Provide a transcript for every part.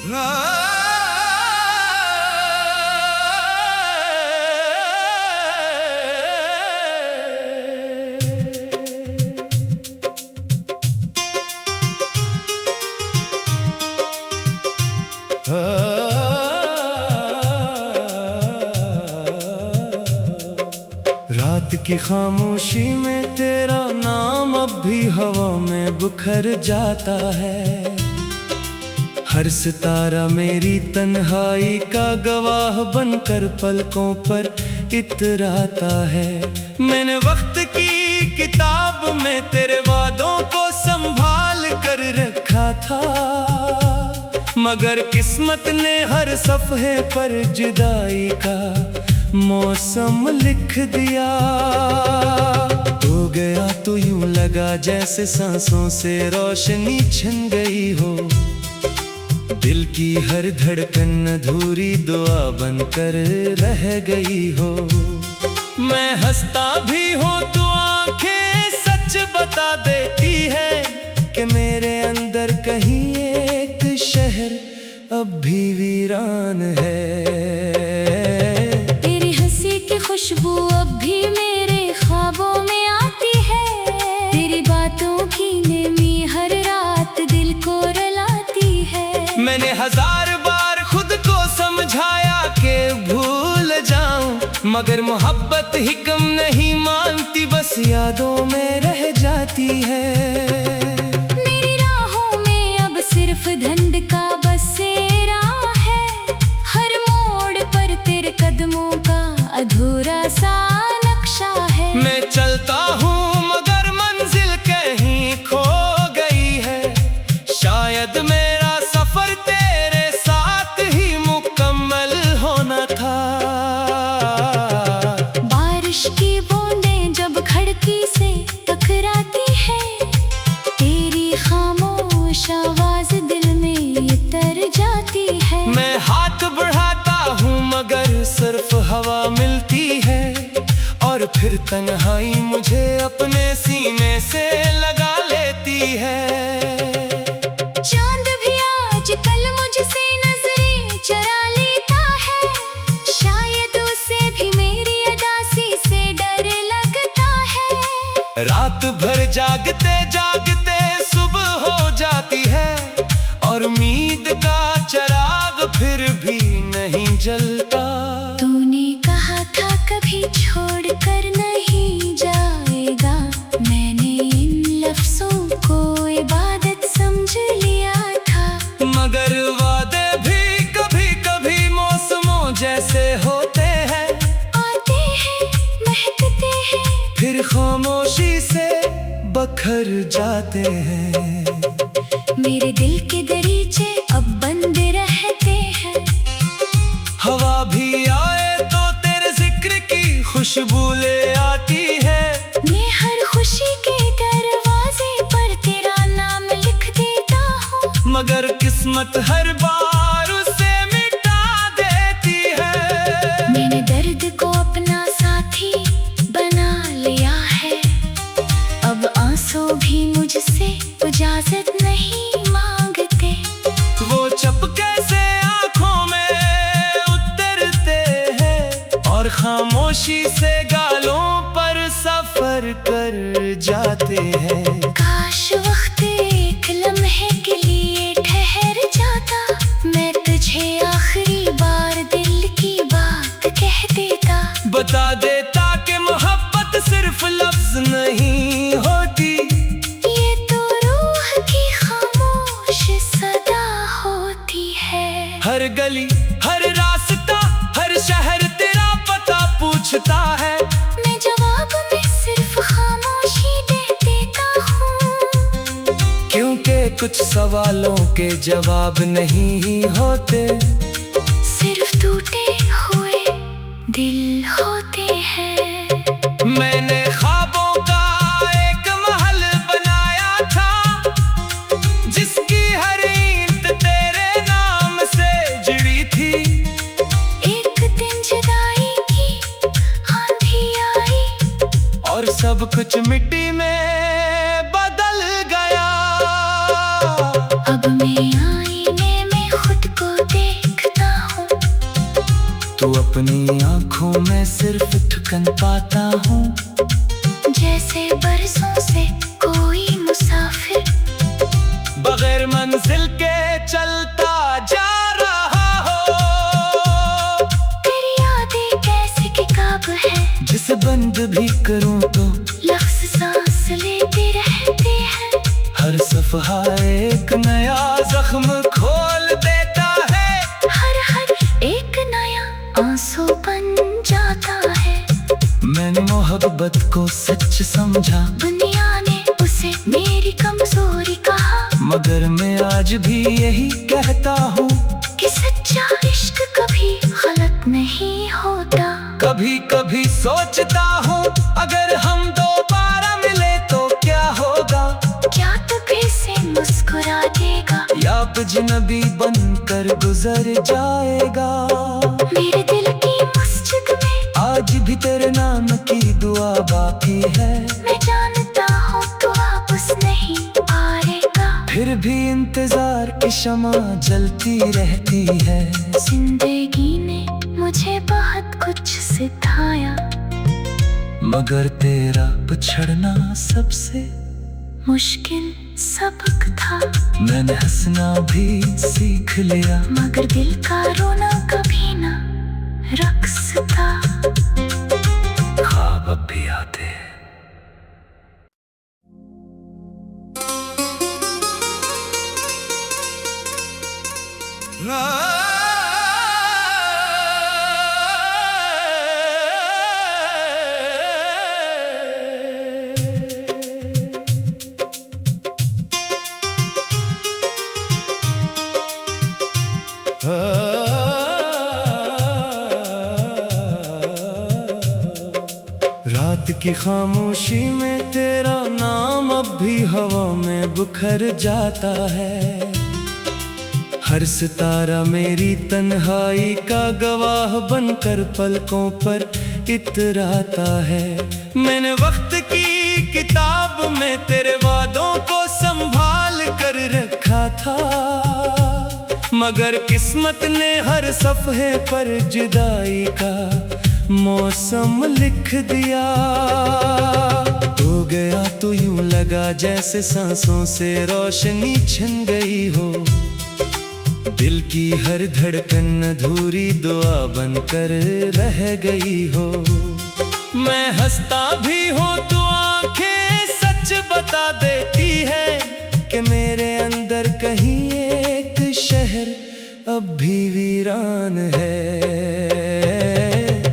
रात की खामोशी में तेरा नाम अब भी हवा में बिखर जाता है। हर सितारा मेरी तन्हाई का गवाह बनकर पलकों पर इतराता है। मैंने वक्त की किताब में तेरे वादों को संभाल कर रखा था, मगर किस्मत ने हर सफ़े पर जुदाई का मौसम लिख दिया। हो गया तो यूं लगा जैसे सांसों से रोशनी छिन गई हो। दिल की हर धड़कन अधूरी दुआ बनकर रह गई हो। मैं हंसता भी हूँ तो आंखें सच बता देती है कि मेरे अंदर कहीं एक शहर अब भी वीरान है। खुशबू अब भी मेरे ख्वाबों में आती है। तेरी बातों की नमी हर रात दिल को रुलाती है। मैंने हजार बार खुद को समझाया कि भूल जाऊं, मगर मोहब्बत ही कम नहीं मानती, बस यादों में रह जाती है। मेरी राहों में अब सिर्फ धंध का बसेरा है। हर मोड़ पर तेरे कदमों का अधूरा सा नक्शा है। मैं चलता हूँ मगर मंजिल कहीं खो गई है। शायद मेरा सफर तेरे साथ ही मुकम्मल होना था। बारिश की बूंदें जब खिड़की से टकराती है, तेरी खामोश आवाज दिल में उतर जाती है। मैं हाथ बढ़ाता हूँ मगर सिर्फ हवा मिलती है, और फिर तन्हाई मुझे अपने सीने से लगा लेती है। चांद भी आजकल मुझसे नजरें चरा लेता है। शायद उसे भी मेरी अदासी से डर लगता है। रात भर जागते जागते सुबह हो जाती है, और उम्मीद का चिराग फिर भी नहीं जलता। तूने कहा था कभी छोड़ कर नहीं जाएगा। मैंने इन लफ्जों को इबादत समझ लिया था, मगर वादे भी कभी कभी मौसमों जैसे होते हैं। आते हैं, महकते हैं, फिर खामोशी से बखर जाते हैं। मेरे दिल के दरीचे अब बंद रहते हैं। हवा भी आए तो तेरे जिक्र की खुशबू ले आती है। मैं हर खुशी के दरवाजे पर तेरा नाम लिख देता हूँ, मगर किस्मत हर बार उसे मिटा देती है। मैंने दर्द को अपना साथी बना लिया है। अब आंसू भी मुझसे इजाजत नहीं मांगते। वो चपके से आंखों में उतरते हैं, और खामोशी से गालों पर सफर कर जाते हैं। काश वक्त एक लम्हे के लिए ठहर जाता। मैं तुझे आखिरी बार दिल की बात कह देता। बता देता कि मोहब्बत सिर्फ लफ्ज नहीं होती, ये तो रूह की खामोश सदा होती है। हर गली हर रास्ता हर शहर तेरा पता पूछता है। मैं जवाब में सिर्फ खामोशी दे देता हूँ, क्योंकि कुछ सवालों के जवाब नहीं होते, सिर्फ टूटे हुए दिल होते हैं। मैंने ख्वाबों का एक महल बनाया था, जिसकी हर ईंट तेरे नाम से जुड़ी थी। एक दिन जुदाई की आंधी आई, और सब कुछ मिट्टी में बदल गया। अब मैं आईने में खुद को तू अपनी आंखों में सिर्फ ठिकन पाता हूँ, जैसे बरसों से कोई मुसाफिर बगैर मंजिल के चलता जा रहा हो। तेरी यादें कैसे किताब है, जिसे बंद भी करूँ तो लफ्ज़ सांस लेते रहते हैं। हर सफहा एक नया जख्म खोल देता है, हर एक नया आंसू बन जाता है। मैंने मोहब्बत को सच समझा, दुनिया ने उसे मेरी कमजोरी कहा, मगर मैं आज भी यही कहता हूँ कि सच्चा इश्क कभी गलत नहीं होता। कभी कभी सोचता हूँ अगर हम दोबारा मिले तो क्या होगा, क्या तू फिर से मुस्कुरा देगा या अजनबी बनकर गुजर जाएगा। मेरे दिल की मस्जिद में आज भी तेरे नाम की दुआ बाकी है, मैं जानता हूँ तू वापस नहीं आएगा। फिर भी इंतजार की शमा जलती रहती है। जिंदगी ने मुझे बहुत कुछ सिखाया, मगर तेरा बिछड़ना सबसे मुश्किल सबक था। मैंने हंसना भी सीख लिया, मगर दिल का रोना कभी ना रक्स था। ख्वाब अब भी आते हैं। रात की खामोशी में तेरा नाम अब भी हवा में बिखर जाता है। हर सितारा मेरी तन्हाई का गवाह बनकर पलकों पर इतराता है। मैंने वक्त की किताब में तेरे वादों को संभाल कर रखा था, मगर किस्मत ने हर सफ़े पर जुदाई का मौसम लिख दिया। हो गया तो यूं लगा जैसे सांसों से रोशनी छिन गई हो, दिल की हर धड़कन अधूरी दुआ बनकर रह गई हो। मैं हंसता भी हूँ तो आंखें सच बता देती है कि मेरे अंदर कहीं एक शहर अब भी वीरान है।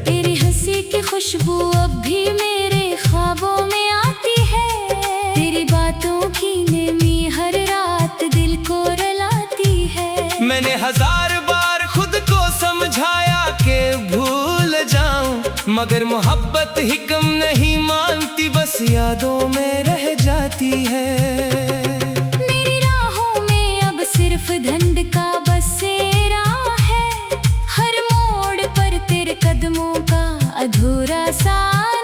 तेरी हंसी की खुशबू अब भी मेरे ख्वाबों में आती है, तेरी बातों की नमी हर रात दिल को रुलाती है। मैंने हजार बार खुद को समझाया कि भूल जाऊं, मगर मोहब्बत हिक्म नहीं मानती, बस यादों में रह जाती है। मेरी राहों में अब सिर्फ धंध का बसेरा है, हर मोड़ पर तेरे कदमों का अधूरा सा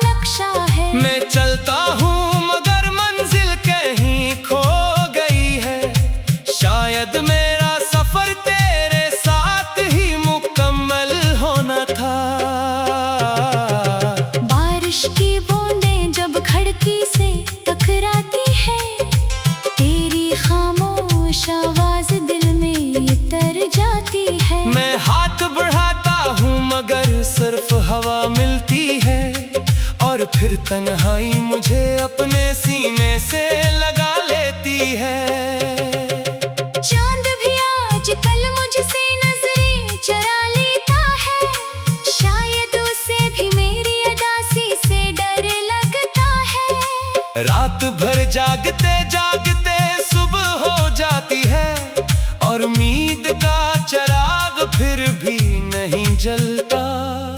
नक्शा है। मैं चलता हूँ मगर मंजिल कहीं खो गई है, शायद मेरा सफर तेरे साथ ही मुकम्मल होना था। बारिश की बूंदें जब खिड़की से टकराती है, तेरी खामोश आवाज दिल में उतर जाती है। मैं हाथ बढ़ाता हूँ मगर सिर्फ हवा मिलती है, और फिर तन्हाई मुझे अपने सीने से लगा लेती है। चांद भी आजकल मुझसे नजरें चरा लेता है, शायद उसे भी मेरी अदासी से डर लगता है। रात भर जागते जागते सुबह हो जाती है, और उम्मीद का चिराग फिर भी नहीं जलता।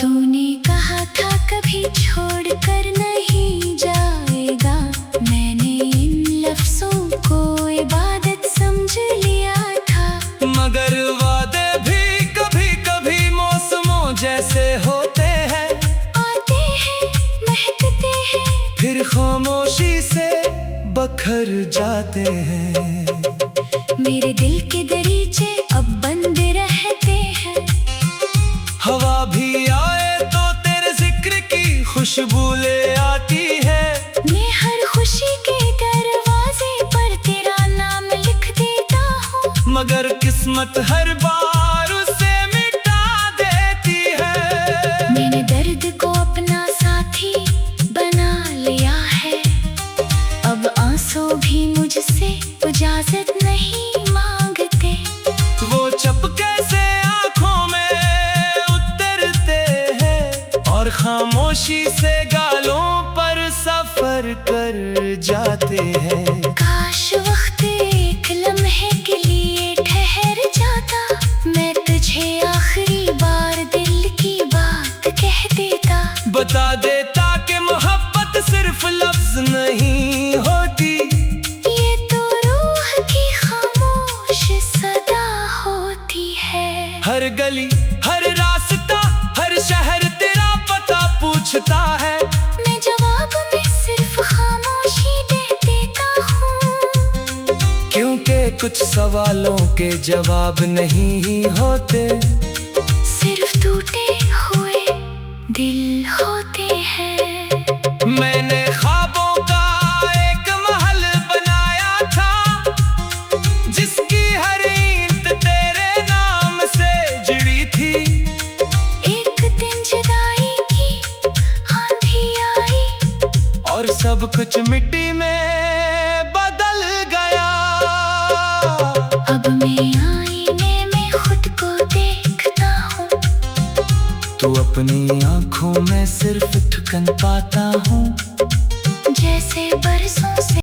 तूने कहा था कभी छोड़ कर नहीं जाएगा, मैंने इन लफ्जों को इबादत समझ लिया था। मगर वादे भी कभी कभी मौसमों जैसे होते हैं, आते हैं महकते हैं फिर खामोशी से बखर जाते हैं। मेरे दिल के दरीचे अब बंद रहते हैं, हवा भी खुशबू ले आती है। मैं हर खुशी के दरवाजे पर तेरा नाम लिख देता हूँ, मगर किस्मत हर बार उसे मिटा देती है। मैंने दर्द को अपना साथी बना लिया है, अब आंसू भी मुझसे इजाजत नहीं मांगते। वो चपके से आंखों में उतरते हैं और खामोशी से गालों पर सफर कर जाते हैं। काश वक्त एक लम्हे के लिए ठहर जाता, मैं तुझे आखिरी बार दिल की बात कह देता। बता देता कि मोहब्बत सिर्फ लफ्ज नहीं होती, ये तो रूह की खामोश सदा होती है। हर गली हर रास्ता हर शहर तेरा पता पूछता है। मैं जवाब में सिर्फ खामोशी दे देता हूँ, क्योंकि कुछ सवालों के जवाब नहीं होते, सिर्फ टूटे हुए दिल होते हैं। मैंने ख्वाबों का एक महल बनाया था, जिसकी हर ईंट तेरे नाम से जुड़ी थी। एक दिन जुदाई की आंधी आई और सब कुछ मिट्टी में बदल गया। अब मैं आईने में खुद को देखता हूँ, तू अपनी आंखों में सिर्फ ठुकन पाता हूँ। जैसे बरसों से